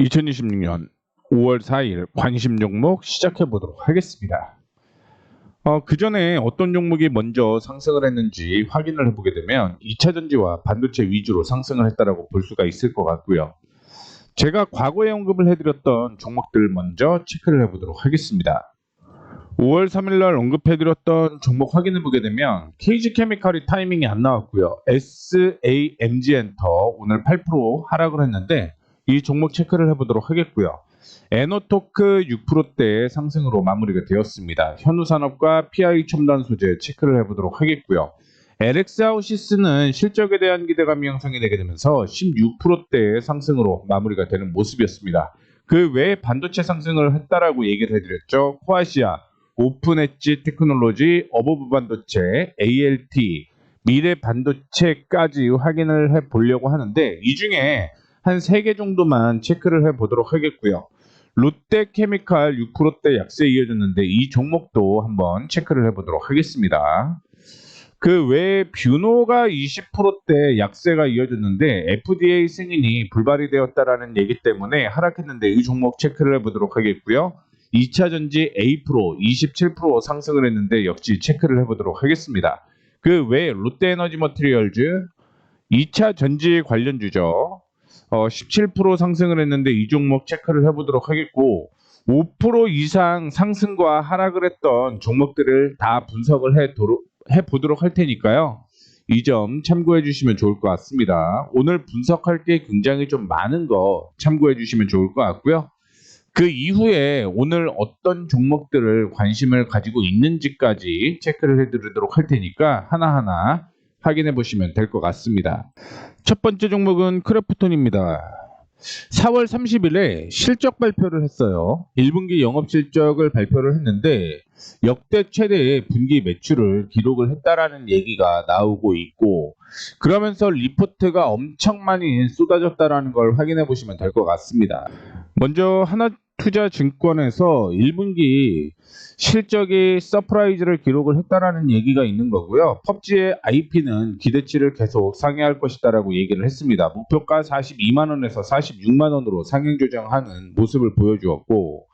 2026년 5월 4일 관심 종목 시작해 보도록 하겠습니다. 그 전에 어떤 종목이 먼저 상승을 했는지 확인을 해보게 되면 2차 전지와 반도체 위주로 상승을 했다라고 볼 수가 있을 것 같고요. 제가 과거에 언급을 해드렸던 종목들 먼저 체크를 해보도록 하겠습니다. 5월 3일 날 언급해드렸던 종목 확인해 보게 되면 KG케미칼이 타이밍이 안 나왔고요. SAMG엔터 오늘 8% 하락을 했는데 이 종목 체크를 해보도록 하겠고요. 에너토크 6%대 상승으로 마무리가 되었습니다. 현우산업과 PI 첨단 소재 체크를 해보도록 하겠고요. LX아웃시스는 실적에 대한 기대감이 형성이 되게 되면서 16%대 상승으로 마무리가 되는 모습이었습니다. 그 외에 반도체 상승을 했다라고 얘기를 해드렸죠. 코아시아, 오픈 엣지 테크놀로지, 어버브 반도체, ALT, 미래 반도체까지 확인을 해 보려고 하는데 이 중에 한 3개 정도만 체크를 해 보도록 하겠고요. 롯데케미칼 6%대 약세 이어졌는데 이 종목도 한번 체크를 해 보도록 하겠습니다. 그 외에 뷰노가 20%대 약세가 이어졌는데 FDA 승인이 불발이 되었다라는 얘기 때문에 하락했는데 이 종목 체크를 해보도록 하겠고요. 2차 전지 A-프로 27% 상승을 했는데 역시 체크를 해보도록 하겠습니다. 그 외에 롯데에너지 머티리얼즈 2차 전지 관련주죠. 17% 상승을 했는데 이 종목 체크를 해보도록 하겠고 5% 이상 상승과 하락을 했던 종목들을 다 분석을 해보도록 할 테니까요. 이 점 참고해 주시면 좋을 것 같습니다. 오늘 분석할 게 굉장히 좀 많은 거 참고해 주시면 좋을 것 같고요. 그 이후에 오늘 어떤 종목들을 관심을 가지고 있는지까지 체크를 해드리도록 할 테니까 하나하나 확인해 보시면 될 것 같습니다. 첫 번째 종목은 크래프톤입니다. 4월 30일에 실적 발표를 했어요. 1분기 영업실적을 발표를 했는데 역대 최대의 분기 매출을 기록을 했다라는 얘기가 나오고 있고 그러면서 리포트가 엄청 많이 쏟아졌다라는 걸 확인해 보시면 될 것 같습니다. 먼저 하나투자증권에서 1분기 실적이 서프라이즈를 기록을 했다라는 얘기가 있는 거고요. 펍지의 IP는 기대치를 계속 상회할 것이다라고 얘기를 했습니다. 목표가 42만 원에서 46만 원으로 상향 조정하는 모습을 보여주었고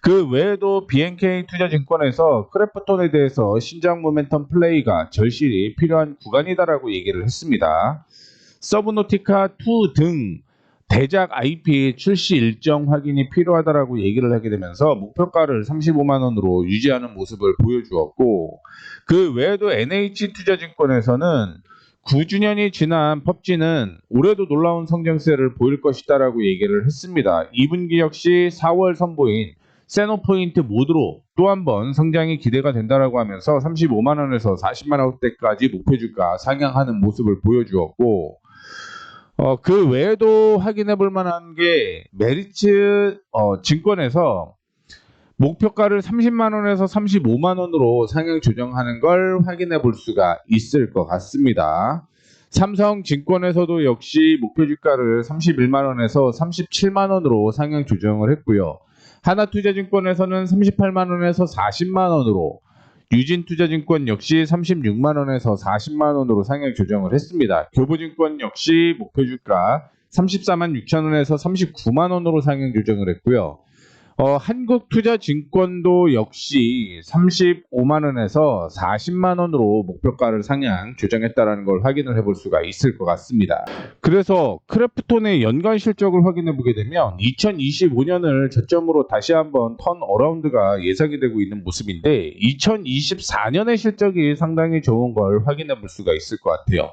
그 외에도 BNK 투자증권에서 크래프톤에 대해서 신장 모멘텀 플레이가 절실히 필요한 구간이다라고 얘기를 했습니다. 서브노티카2 등 대작 IP 출시 일정 확인이 필요하다라고 얘기를 하게 되면서 목표가를 35만 원으로 유지하는 모습을 보여주었고 그 외에도 NH투자증권에서는 9주년이 지난 펍지는 올해도 놀라운 성장세를 보일 것이다라고 얘기를 했습니다. 2분기 역시 4월 선보인 세노포인트 모드로 또 한 번 성장이 기대가 된다라고 하면서 35만 원에서 40만 원대까지 목표주가 상향하는 모습을 보여주었고 그 외에도 확인해 볼 만한 게 메리츠 증권에서 목표가를 30만 원에서 35만 원으로 상향 조정하는 걸 확인해 볼 수가 있을 것 같습니다. 삼성증권에서도 역시 목표주가를 31만 원에서 37만 원으로 상향 조정을 했고요. 하나투자증권에서는 38만 원에서 40만 원으로 유진투자증권 역시 36만 원에서 40만 원으로 상향 조정을 했습니다. 교보증권 역시 목표주가 34만 6천 원에서 39만 원으로 상향 조정을 했고요. 한국투자증권도 역시 35만 원에서 40만 원으로 목표가를 상향 조정했다는 걸 확인을 해볼 수가 있을 것 같습니다. 그래서 크래프톤의 연간 실적을 확인해 보게 되면 2025년을 저점으로 다시 한번 턴 어라운드가 예상이 되고 있는 모습인데 2024년의 실적이 상당히 좋은 걸 확인해 볼 수가 있을 것 같아요.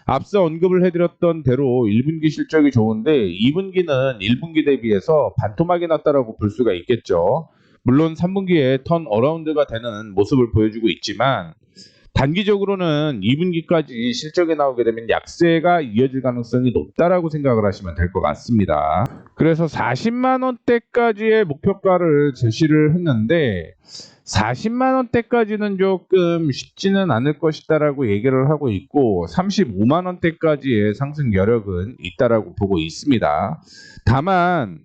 앞서 언급을 해드렸던 대로 1분기 실적이 좋은데 2분기는 1분기 대비해서 반토막이 났다라고 볼 수가 있겠죠. 물론 3분기에 턴 어라운드가 되는 모습을 보여주고 있지만 단기적으로는 2분기까지 실적이 나오게 되면 약세가 이어질 가능성이 높다라고 생각을 하시면 될 것 같습니다. 그래서 40만 원대까지의 목표가를 제시를 했는데 40만 원대까지는 조금 쉽지는 않을 것이다라고 얘기를 하고 있고 35만 원대까지의 상승 여력은 있다라고 보고 있습니다. 다만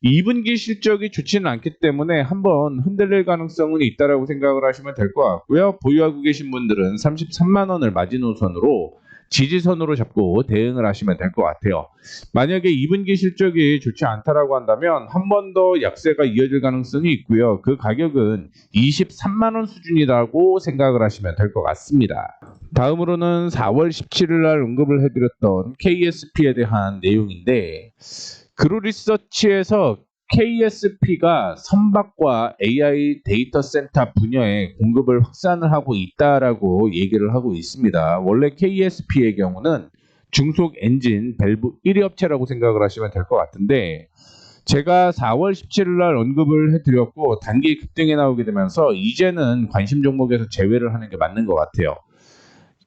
2분기 실적이 좋지는 않기 때문에 한번 흔들릴 가능성은 있다라고 생각을 하시면 될 것 같고요. 보유하고 계신 분들은 33만 원을 마지노선으로 지지선으로 잡고 대응을 하시면 될 것 같아요. 만약에 2분기 실적이 좋지 않다라고 한다면 한 번 더 약세가 이어질 가능성이 있고요. 그 가격은 23만 원 수준이라고 생각을 하시면 될 것 같습니다. 다음으로는 4월 17일 날 언급을 해드렸던 KSP에 대한 내용인데, 그루리서치에서 KSP가 선박과 AI 데이터 센터 분야에 공급을 확산을 하고 있다라고 얘기를 하고 있습니다. 원래 KSP의 경우는 중속 엔진 밸브 1위 업체라고 생각을 하시면 될 것 같은데, 제가 4월 17일 날 언급을 해드렸고 단기 급등에 나오게 되면서 이제는 관심 종목에서 제외를 하는 게 맞는 것 같아요.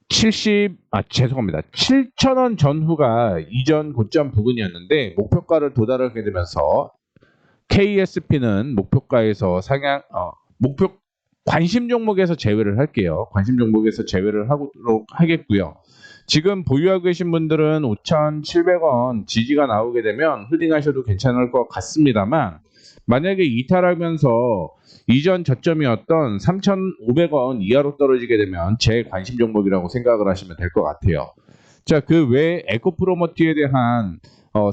7,000원 전후가 이전 고점 부근이었는데 목표가를 도달하게 되면서 KSP는 목표가에서 관심 종목에서 제외를 할게요. 관심 종목에서 제외를 하도록 하겠고요. 지금 보유하고 계신 분들은 5,700원 지지가 나오게 되면 홀딩하셔도 괜찮을 것 같습니다만, 만약에 이탈하면서 이전 저점이었던 3,500원 이하로 떨어지게 되면 제 관심 종목이라고 생각을 하시면 될 것 같아요. 자, 그 외에 에코프로머티에 대한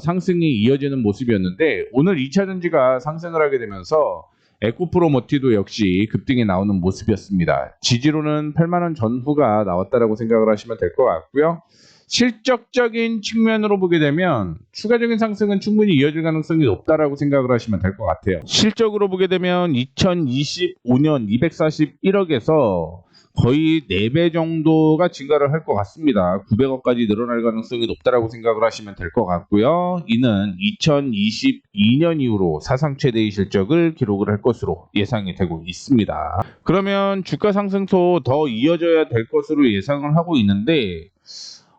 상승이 이어지는 모습이었는데, 오늘 2차전지가 상승을 하게 되면서 에코프로머티도 역시 급등이 나오는 모습이었습니다. 지지로는 8만원 전후가 나왔다라고 생각을 하시면 될 것 같고요. 실적적인 측면으로 보게 되면 추가적인 상승은 충분히 이어질 가능성이 높다라고 생각을 하시면 될 것 같아요. 실적으로 보게 되면 2025년 241억에서 거의 4배 정도가 증가를 할 것 같습니다. 900억까지 늘어날 가능성이 높다라고 생각을 하시면 될 것 같고요. 이는 2022년 이후로 사상 최대의 실적을 기록을 할 것으로 예상이 되고 있습니다. 그러면 주가 상승도 더 이어져야 될 것으로 예상을 하고 있는데,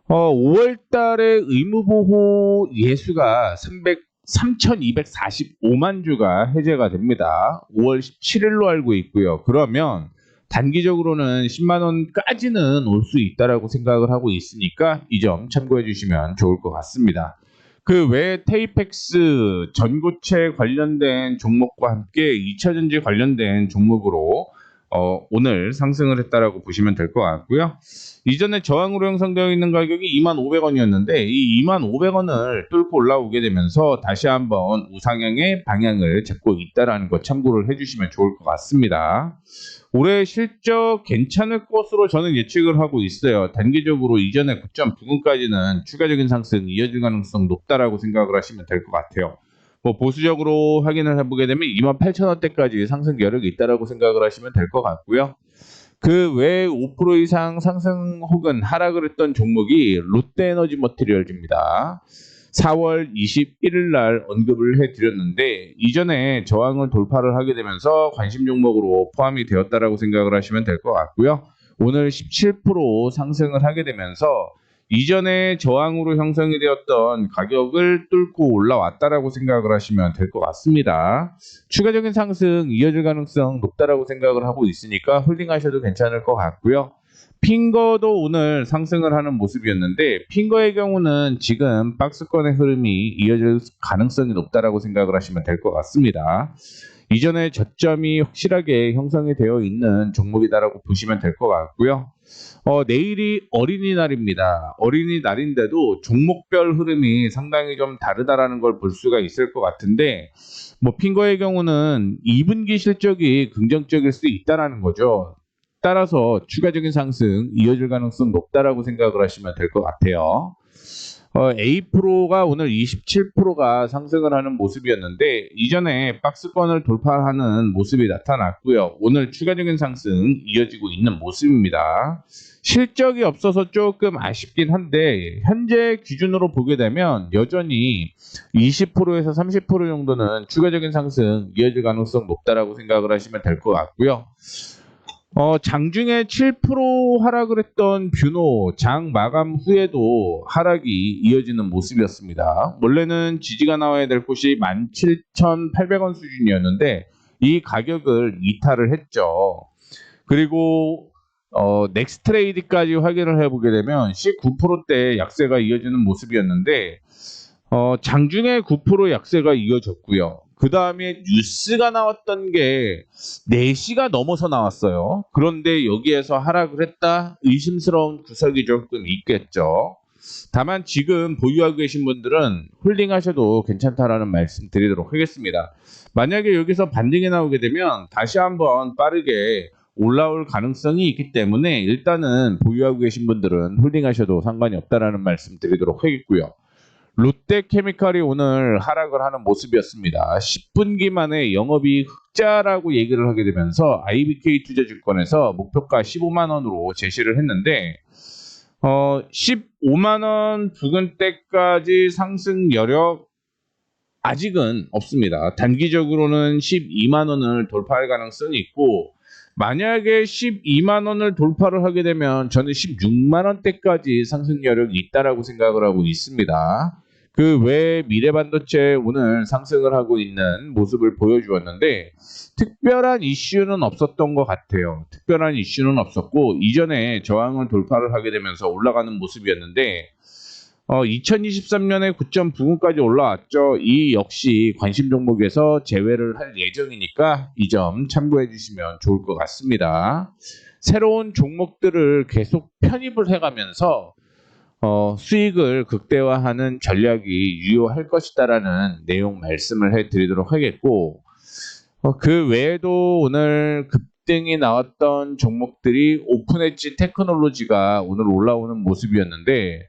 5월 달에 의무보호 예수가 3,245만 주가 해제가 됩니다. 5월 17일로 알고 있고요. 그러면 단기적으로는 10만 원까지는 올 수 있다라고 생각을 하고 있으니까 이 점 참고해 주시면 좋을 것 같습니다. 그 외에 테이펙스 전고체 관련된 종목과 함께 2차전지 관련된 종목으로 오늘 상승을 했다라고 보시면 될 것 같고요. 이전에 저항으로 형성되어 있는 가격이 2,500원이었는데 이 2,500원을 뚫고 올라오게 되면서 다시 한번 우상향의 방향을 잡고 있다라는 것 참고를 해주시면 좋을 것 같습니다. 올해 실적 괜찮을 것으로 저는 예측을 하고 있어요. 단기적으로 이전의 고점 부근까지는 추가적인 상승이 이어질 가능성 높다라고 생각을 하시면 될 것 같아요. 보수적으로 확인을 해보게 되면 28,000원대까지 상승 여력이 있다라고 생각을 하시면 될 것 같고요. 그 외에 5% 이상 상승 혹은 하락을 했던 종목이 롯데에너지 머티리얼즈입니다. 4월 21일 날 언급을 해드렸는데 이전에 저항을 돌파를 하게 되면서 관심 종목으로 포함이 되었다라고 생각을 하시면 될 것 같고요. 오늘 17% 상승을 하게 되면서 이전에 저항으로 형성이 되었던 가격을 뚫고 올라왔다라고 생각을 하시면 될 것 같습니다. 추가적인 상승 이어질 가능성 높다라고 생각을 하고 있으니까 홀딩하셔도 괜찮을 것 같고요. 핑거도 오늘 상승을 하는 모습이었는데 핑거의 경우는 지금 박스권의 흐름이 이어질 가능성이 높다라고 생각을 하시면 될 것 같습니다. 이전에 저점이 확실하게 형성이 되어 있는 종목이다라고 보시면 될 것 같고요. 내일이 어린이날입니다. 어린이날인데도 종목별 흐름이 상당히 좀 다르다라는 걸 볼 수가 있을 것 같은데, 핑거의 경우는 2분기 실적이 긍정적일 수 있다라는 거죠. 따라서 추가적인 상승 이어질 가능성 높다라고 생각을 하시면 될 것 같아요. A프로가 오늘 27%가 상승을 하는 모습이었는데 이전에 박스권을 돌파하는 모습이 나타났고요. 오늘 추가적인 상승 이어지고 있는 모습입니다. 실적이 없어서 조금 아쉽긴 한데 현재 기준으로 보게 되면 여전히 20%에서 30% 정도는 추가적인 상승 이어질 가능성 높다라고 생각을 하시면 될 것 같고요. 장중에 7% 하락을 했던 뷰노 장 마감 후에도 하락이 이어지는 모습이었습니다. 원래는 지지가 나와야 될 곳이 17,800원 수준이었는데 이 가격을 이탈을 했죠. 그리고 넥스트레이드까지 확인을 해보게 되면 19%대 약세가 이어지는 모습이었는데 장중에 9% 약세가 이어졌고요. 그 다음에 뉴스가 나왔던 게 4시가 넘어서 나왔어요. 그런데 여기에서 하락을 했다? 의심스러운 구석이 조금 있겠죠. 다만 지금 보유하고 계신 분들은 홀딩하셔도 괜찮다라는 말씀 드리도록 하겠습니다. 만약에 여기서 반등이 나오게 되면 다시 한번 빠르게 올라올 가능성이 있기 때문에 일단은 보유하고 계신 분들은 홀딩하셔도 상관이 없다라는 말씀 드리도록 하겠고요. 롯데케미칼이 오늘 하락을 하는 모습이었습니다. 10분기 만에 영업이익 흑자라고 얘기를 하게 되면서 IBK 투자증권에서 목표가 15만 원으로 제시를 했는데 15만 원 부근대까지 상승 여력 아직은 없습니다. 단기적으로는 12만 원을 돌파할 가능성이 있고 만약에 12만 원을 돌파를 하게 되면 저는 16만 원대까지 상승 여력이 있다라고 생각을 하고 있습니다. 그 외에 미래반도체 오늘 상승을 하고 있는 모습을 보여주었는데 특별한 이슈는 없었던 것 같아요. 특별한 이슈는 없었고 이전에 저항을 돌파를 하게 되면서 올라가는 모습이었는데 2023년에 9점 부근까지 올라왔죠. 이 역시 관심 종목에서 제외를 할 예정이니까 이 점 참고해 주시면 좋을 것 같습니다. 새로운 종목들을 계속 편입을 해가면서 수익을 극대화하는 전략이 유효할 것이다라는 내용 말씀을 해드리도록 하겠고 그 외에도 오늘 급등이 나왔던 종목들이 오픈엣지 테크놀로지가 오늘 올라오는 모습이었는데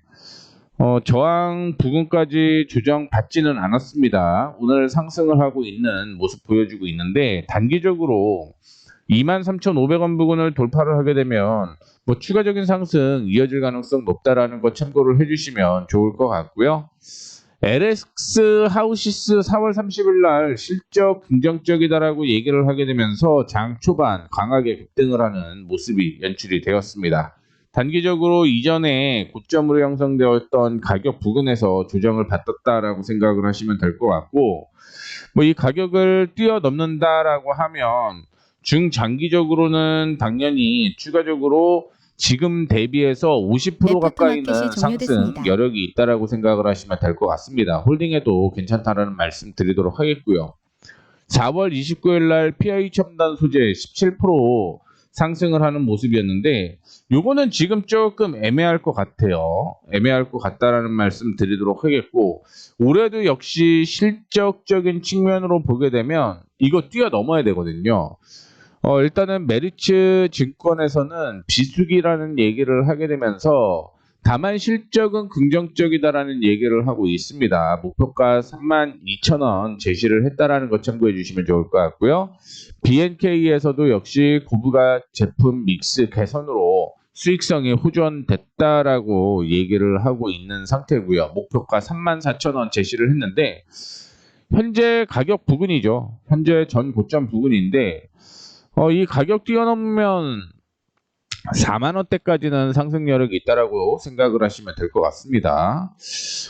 저항 부근까지 조정받지는 않았습니다. 오늘 상승을 하고 있는 모습 보여주고 있는데 단기적으로 23,500원 부근을 돌파를 하게 되면 추가적인 상승 이어질 가능성 높다라는 거 참고를 해주시면 좋을 것 같고요. LX 하우시스 4월 30일 날 실적 긍정적이다라고 얘기를 하게 되면서 장 초반 강하게 급등을 하는 모습이 연출이 되었습니다. 단기적으로 이전에 고점으로 형성되었던 가격 부근에서 조정을 받았다라고 생각을 하시면 될 것 같고 이 가격을 뛰어넘는다라고 하면 중장기적으로는 당연히 추가적으로 지금 대비해서 50% 가까이는 상승 여력이 있다라고 생각을 하시면 될 것 같습니다. 홀딩해도 괜찮다라는 말씀 드리도록 하겠고요. 4월 29일 날 PI 첨단 소재 17% 상승을 하는 모습이었는데 요거는 지금 조금 애매할 것 같아요. 애매할 것 같다라는 말씀 드리도록 하겠고 올해도 역시 실적적인 측면으로 보게 되면 이거 뛰어넘어야 되거든요. 일단은 메리츠 증권에서는 비수기라는 얘기를 하게 되면서 다만 실적은 긍정적이다라는 얘기를 하고 있습니다. 목표가 32,000원 제시를 했다라는 것 참고해 주시면 좋을 것 같고요. BNK에서도 역시 고부가 제품 믹스 개선으로 수익성이 호전됐다라고 얘기를 하고 있는 상태고요. 목표가 34,000원 제시를 했는데 현재 가격 부근이죠. 현재 전 고점 부근인데 이 가격 뛰어넘으면 4만 원대까지는 상승 여력이 있다라고 생각을 하시면 될 것 같습니다.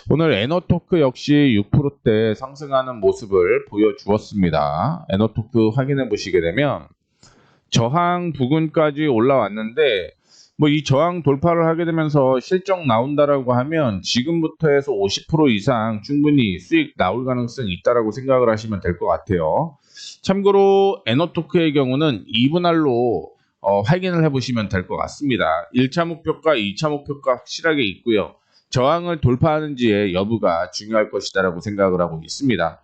오늘 에너토크 역시 6%대 상승하는 모습을 보여주었습니다. 에너토크 확인해 보시게 되면 저항 부근까지 올라왔는데 이 저항 돌파를 하게 되면서 실적 나온다라고 하면 지금부터 해서 50% 이상 충분히 수익 나올 가능성이 있다라고 생각을 하시면 될 것 같아요. 참고로 에너토크의 경우는 2분할로 확인을 해보시면 될 것 같습니다. 1차 목표가 2차 목표가 확실하게 있고요. 저항을 돌파하는지의 여부가 중요할 것이다라고 생각을 하고 있습니다.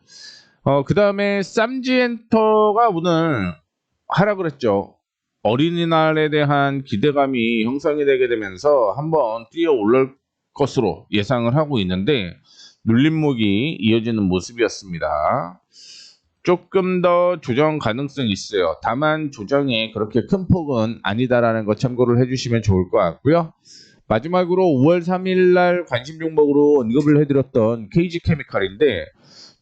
그 다음에 쌈지엔터가 오늘 하락을 했죠. 어린이날에 대한 기대감이 형성이 되게 되면서 한번 뛰어 올릴 것으로 예상을 하고 있는데 눌림목이 이어지는 모습이었습니다. 조금 더 조정 가능성이 있어요. 다만 조정이 그렇게 큰 폭은 아니다라는 거 참고를 해주시면 좋을 것 같고요. 마지막으로 5월 3일 날 관심 종목으로 언급을 해드렸던 KG케미칼인데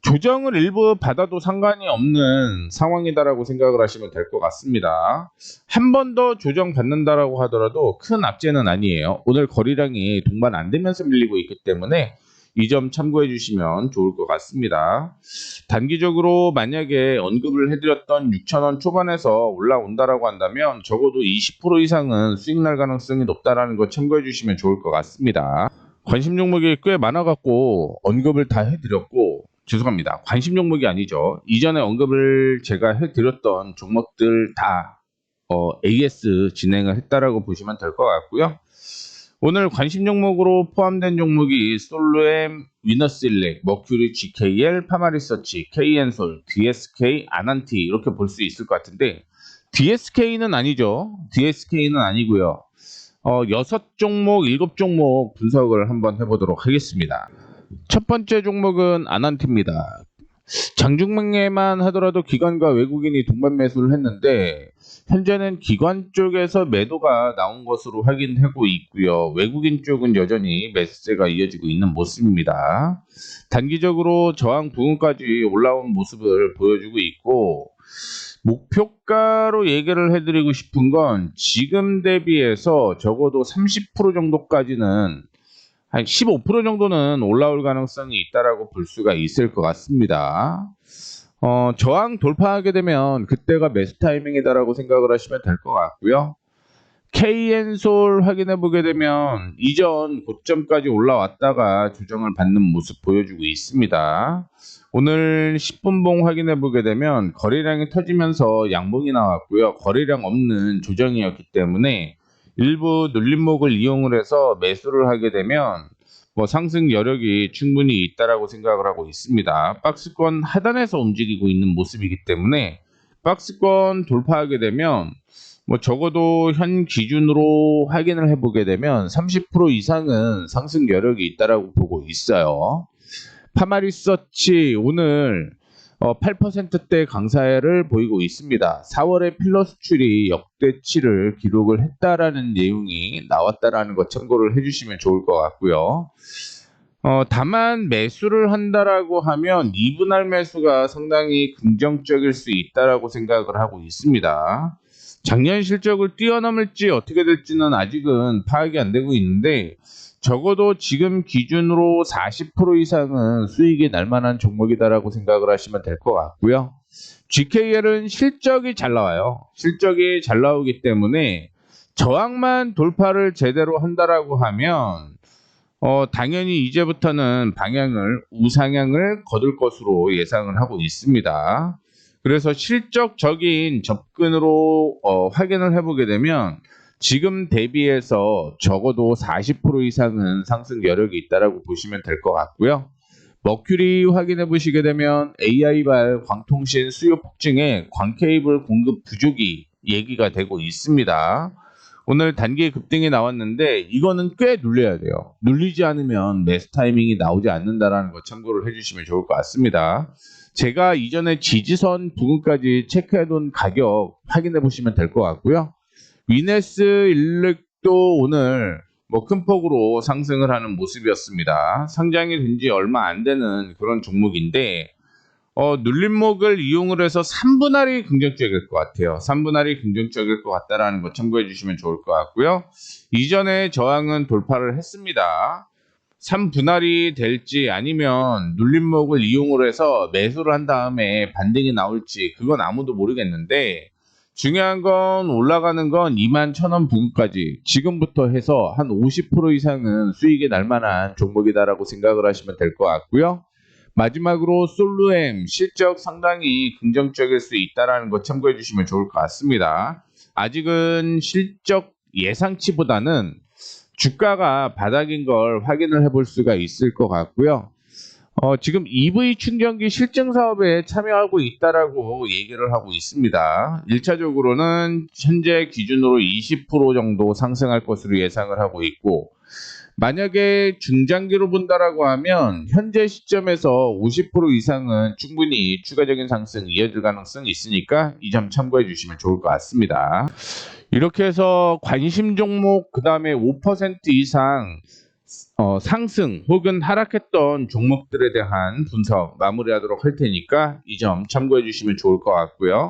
조정을 일부 받아도 상관이 없는 상황이다라고 생각을 하시면 될 것 같습니다. 한 번 더 조정 받는다라고 하더라도 큰 악재는 아니에요. 오늘 거래량이 동반 안 되면서 밀리고 있기 때문에 이 점 참고해 주시면 좋을 것 같습니다. 단기적으로 만약에 언급을 해드렸던 6,000원 초반에서 올라온다라고 한다면 적어도 20% 이상은 수익 날 가능성이 높다라는 거 참고해 주시면 좋을 것 같습니다. 관심 종목이 꽤 많아갖고 언급을 다 해드렸고 죄송합니다. 관심 종목이 아니죠. 이전에 언급을 제가 해드렸던 종목들 다 AS 진행을 했다라고 보시면 될 것 같고요. 오늘 관심 종목으로 포함된 종목이 솔루엠, 위너스일렉, 머큐리, GKL, 파마리서치, KN솔, DSK, 아난티 이렇게 볼 수 있을 것 같은데 DSK는 아니죠. DSK는 아니고요. 6종목, 7종목 분석을 한번 해보도록 하겠습니다. 첫 번째 종목은 아난티입니다. 장중매만 하더라도 기관과 외국인이 동반 매수를 했는데 현재는 기관 쪽에서 매도가 나온 것으로 확인하고 있고요. 외국인 쪽은 여전히 매수세가 이어지고 있는 모습입니다. 단기적으로 저항 부근까지 올라온 모습을 보여주고 있고 목표가로 얘기를 해드리고 싶은 건 지금 대비해서 적어도 30% 정도까지는 한 15% 정도는 올라올 가능성이 있다라고 볼 수가 있을 것 같습니다. 저항 돌파하게 되면 그때가 매수 타이밍이다라고 생각을 하시면 될 것 같고요. KN솔 확인해 보게 되면 이전 고점까지 올라왔다가 조정을 받는 모습 보여주고 있습니다. 오늘 10분봉 확인해 보게 되면 거래량이 터지면서 양봉이 나왔고요. 거래량 없는 조정이었기 때문에 일부 눌림목을 이용을 해서 매수를 하게 되면 상승 여력이 충분히 있다라고 생각을 하고 있습니다. 박스권 하단에서 움직이고 있는 모습이기 때문에 박스권 돌파하게 되면 적어도 현 기준으로 확인을 해보게 되면 30% 이상은 상승 여력이 있다라고 보고 있어요. 파마리서치 오늘 8%대 강세를 보이고 있습니다. 4월에 필러 수출이 역대치를 기록을 했다라는 내용이 나왔다라는 것 참고를 해주시면 좋을 것 같고요. 다만 매수를 한다라고 하면 2분할 매수가 상당히 긍정적일 수 있다라고 생각을 하고 있습니다. 작년 실적을 뛰어넘을지 어떻게 될지는 아직은 파악이 안 되고 있는데 적어도 지금 기준으로 40% 이상은 수익이 날 만한 종목이다라고 생각을 하시면 될 것 같고요. GKL은 실적이 잘 나와요. 실적이 잘 나오기 때문에 저항만 돌파를 제대로 한다라고 하면 당연히 이제부터는 방향을 우상향을 거둘 것으로 예상을 하고 있습니다. 그래서 실적적인 접근으로 확인을 해보게 되면 지금 대비해서 적어도 40% 이상은 상승 여력이 있다라고 보시면 될 것 같고요. 머큐리 확인해 보시게 되면 AI발 광통신 수요 폭증에 광케이블 공급 부족이 얘기가 되고 있습니다. 오늘 단기 급등이 나왔는데 이거는 꽤 눌려야 돼요. 눌리지 않으면 매수 타이밍이 나오지 않는다라는 거 참고를 해주시면 좋을 것 같습니다. 제가 이전에 지지선 부근까지 체크해둔 가격 확인해 보시면 될 것 같고요. 위너스 일렉도 오늘 큰 폭으로 상승을 하는 모습이었습니다. 상장이 된 지 얼마 안 되는 그런 종목인데 눌림목을 이용을 해서 3분할이 긍정적일 것 같아요. 3분할이 긍정적일 것 같다라는 거 참고해 주시면 좋을 것 같고요. 이전에 저항은 돌파를 했습니다. 3분할이 될지 아니면 눌림목을 이용을 해서 매수를 한 다음에 반등이 나올지 그건 아무도 모르겠는데 중요한 건 올라가는 건 21,000원 부근까지 지금부터 해서 한 50% 이상은 수익이 날 만한 종목이다라고 생각을 하시면 될 것 같고요. 마지막으로 솔루엠 실적 상당히 긍정적일 수 있다는 거 참고해 주시면 좋을 것 같습니다. 아직은 실적 예상치보다는 주가가 바닥인 걸 확인을 해볼 수가 있을 것 같고요. 지금 EV 충전기 실증 사업에 참여하고 있다라고 얘기를 하고 있습니다. 1차적으로는 현재 기준으로 20% 정도 상승할 것으로 예상을 하고 있고 만약에 중장기로 본다라고 하면 현재 시점에서 50% 이상은 충분히 추가적인 상승 이어질 가능성이 있으니까 이 점 참고해 주시면 좋을 것 같습니다. 이렇게 해서 관심 종목 그 다음에 5% 이상 상승 혹은 하락했던 종목들에 대한 분석 마무리하도록 할 테니까 이 점 참고해 주시면 좋을 것 같고요.